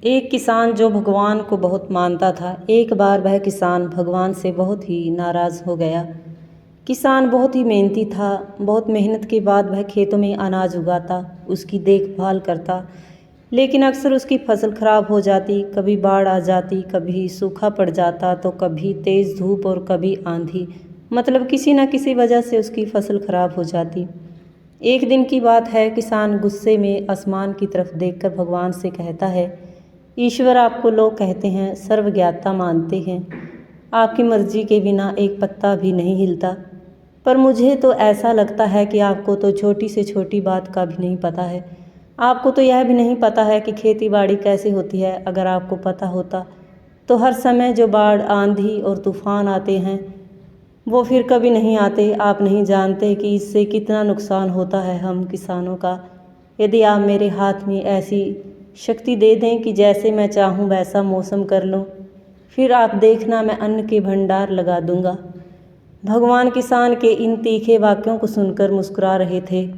एक किसान जो भगवान को बहुत मानता था, एक बार वह किसान भगवान से बहुत ही नाराज़ हो गया। किसान बहुत ही मेहनती था। बहुत मेहनत के बाद वह खेतों में अनाज उगाता, उसकी देखभाल करता, लेकिन अक्सर उसकी फसल खराब हो जाती। कभी बाढ़ आ जाती, कभी सूखा पड़ जाता, तो कभी तेज़ धूप और कभी आंधी। मतलब किसी न किसी वजह से उसकी फसल खराब हो जाती। एक दिन की बात है, किसान गुस्से में आसमान की तरफ देखकर भगवान से कहता है, ईश्वर, आपको लोग कहते हैं, सर्वज्ञाता मानते हैं, आपकी मर्जी के बिना एक पत्ता भी नहीं हिलता, पर मुझे तो ऐसा लगता है कि आपको तो छोटी से छोटी बात का भी नहीं पता है। आपको तो यह भी नहीं पता है कि खेती बाड़ी कैसे होती है। अगर आपको पता होता तो हर समय जो बाढ़, आंधी और तूफान आते हैं वो फिर कभी नहीं आते। आप नहीं जानते कि इससे कितना नुकसान होता है हम किसानों का। यदि आप मेरे हाथ में ऐसी शक्ति दे दें कि जैसे मैं चाहूँ वैसा मौसम कर लूँ, फिर आप देखना, मैं अन्न के भंडार लगा दूँगा। भगवान किसान के इन तीखे वाक्यों को सुनकर मुस्कुरा रहे थे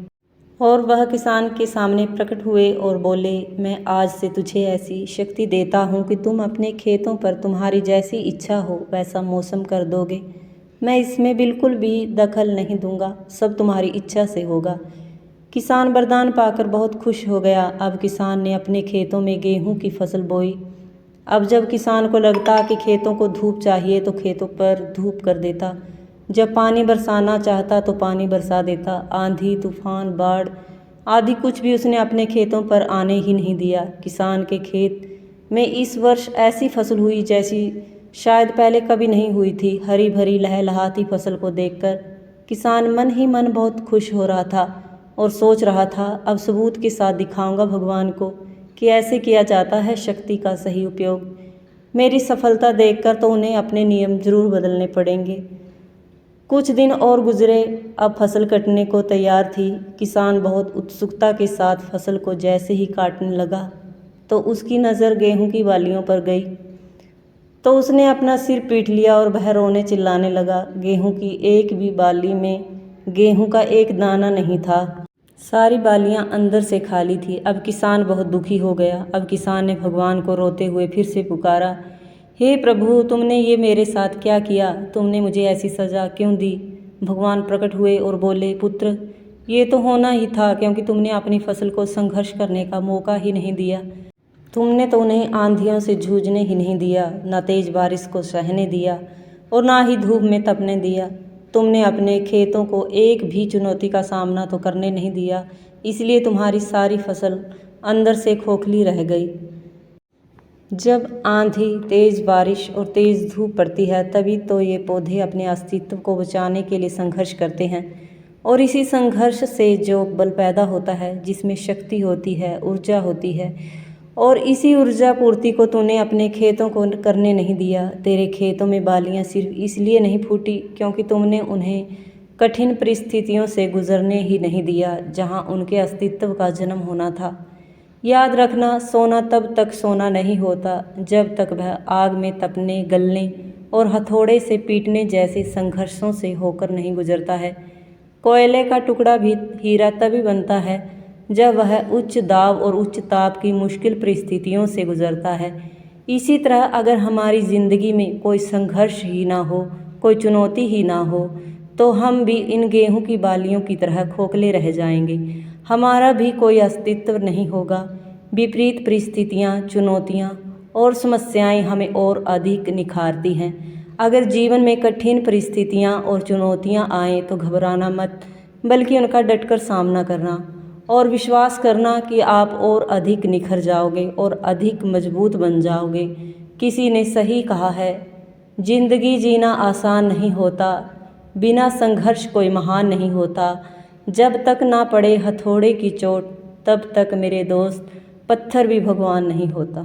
और वह किसान के सामने प्रकट हुए और बोले, मैं आज से तुझे ऐसी शक्ति देता हूँ कि तुम अपने खेतों पर तुम्हारी जैसी इच्छा हो वैसा मौसम कर दोगे। मैं इसमें बिल्कुल भी दखल नहीं दूंगा, सब तुम्हारी इच्छा से होगा। किसान वरदान पाकर बहुत खुश हो गया। अब किसान ने अपने खेतों में गेहूं की फसल बोई। अब जब किसान को लगता कि खेतों को धूप चाहिए तो खेतों पर धूप कर देता, जब पानी बरसाना चाहता तो पानी बरसा देता। आंधी, तूफान, बाढ़ आदि कुछ भी उसने अपने खेतों पर आने ही नहीं दिया। किसान के खेत में इस वर्ष ऐसी फसल हुई जैसी शायद पहले कभी नहीं हुई थी। हरी भरी लहलहाती फसल को देखकर किसान मन ही मन बहुत खुश हो रहा था और सोच रहा था, अब सबूत के साथ दिखाऊंगा भगवान को कि ऐसे किया जाता है शक्ति का सही उपयोग। मेरी सफलता देखकर तो उन्हें अपने नियम जरूर बदलने पड़ेंगे। कुछ दिन और गुजरे। अब फसल कटने को तैयार थी। किसान बहुत उत्सुकता के साथ फसल को जैसे ही काटने लगा तो उसकी नज़र गेहूं की बालियों पर गई, तो उसने अपना सिर पीट लिया और वह रोने चिल्लाने लगा। गेहूं की एक भी बाली में गेहूं का एक दाना नहीं था। सारी बालियां अंदर से खाली थी। अब किसान बहुत दुखी हो गया। अब किसान ने भगवान को रोते हुए फिर से पुकारा, हे प्रभु, तुमने ये मेरे साथ क्या किया? तुमने मुझे ऐसी सज़ा क्यों दी? भगवान प्रकट हुए और बोले, पुत्र, ये तो होना ही था, क्योंकि तुमने अपनी फसल को संघर्ष करने का मौका ही नहीं दिया। तुमने तो उन्हें आंधियों से जूझने ही नहीं दिया, न तेज बारिश को सहने दिया और ना ही धूप में तपने दिया। तुमने अपने खेतों को एक भी चुनौती का सामना तो करने नहीं दिया, इसलिए तुम्हारी सारी फसल अंदर से खोखली रह गई। जब आंधी, तेज बारिश और तेज धूप पड़ती है, तभी तो ये पौधे अपने अस्तित्व को बचाने के लिए संघर्ष करते हैं। और इसी संघर्ष से जो बल पैदा होता है, जिसमें शक्ति होती है, ऊर्जा होती है, और इसी ऊर्जा पूर्ति को तूने अपने खेतों को करने नहीं दिया। तेरे खेतों में बालियां सिर्फ इसलिए नहीं फूटी क्योंकि तुमने उन्हें कठिन परिस्थितियों से गुजरने ही नहीं दिया जहां उनके अस्तित्व का जन्म होना था। याद रखना, सोना तब तक सोना नहीं होता जब तक वह आग में तपने, गलने और हथौड़े से पीटने जैसे संघर्षों से होकर नहीं गुजरता है। कोयले का टुकड़ा भी हीरा तभी बनता है जब वह उच्च दाब और उच्च ताप की मुश्किल परिस्थितियों से गुजरता है। इसी तरह अगर हमारी ज़िंदगी में कोई संघर्ष ही ना हो, कोई चुनौती ही ना हो, तो हम भी इन गेहूं की बालियों की तरह खोखले रह जाएंगे। हमारा भी कोई अस्तित्व नहीं होगा। विपरीत परिस्थितियाँ, चुनौतियाँ और समस्याएं हमें और अधिक निखारती हैं। अगर जीवन में कठिन परिस्थितियाँ और चुनौतियाँ आएँ तो घबराना मत, बल्कि उनका डटकर सामना करना और विश्वास करना कि आप और अधिक निखर जाओगे और अधिक मजबूत बन जाओगे। किसी ने सही कहा है, जिंदगी जीना आसान नहीं होता, बिना संघर्ष कोई महान नहीं होता। जब तक ना पड़े हथौड़े की चोट, तब तक मेरे दोस्त पत्थर भी भगवान नहीं होता।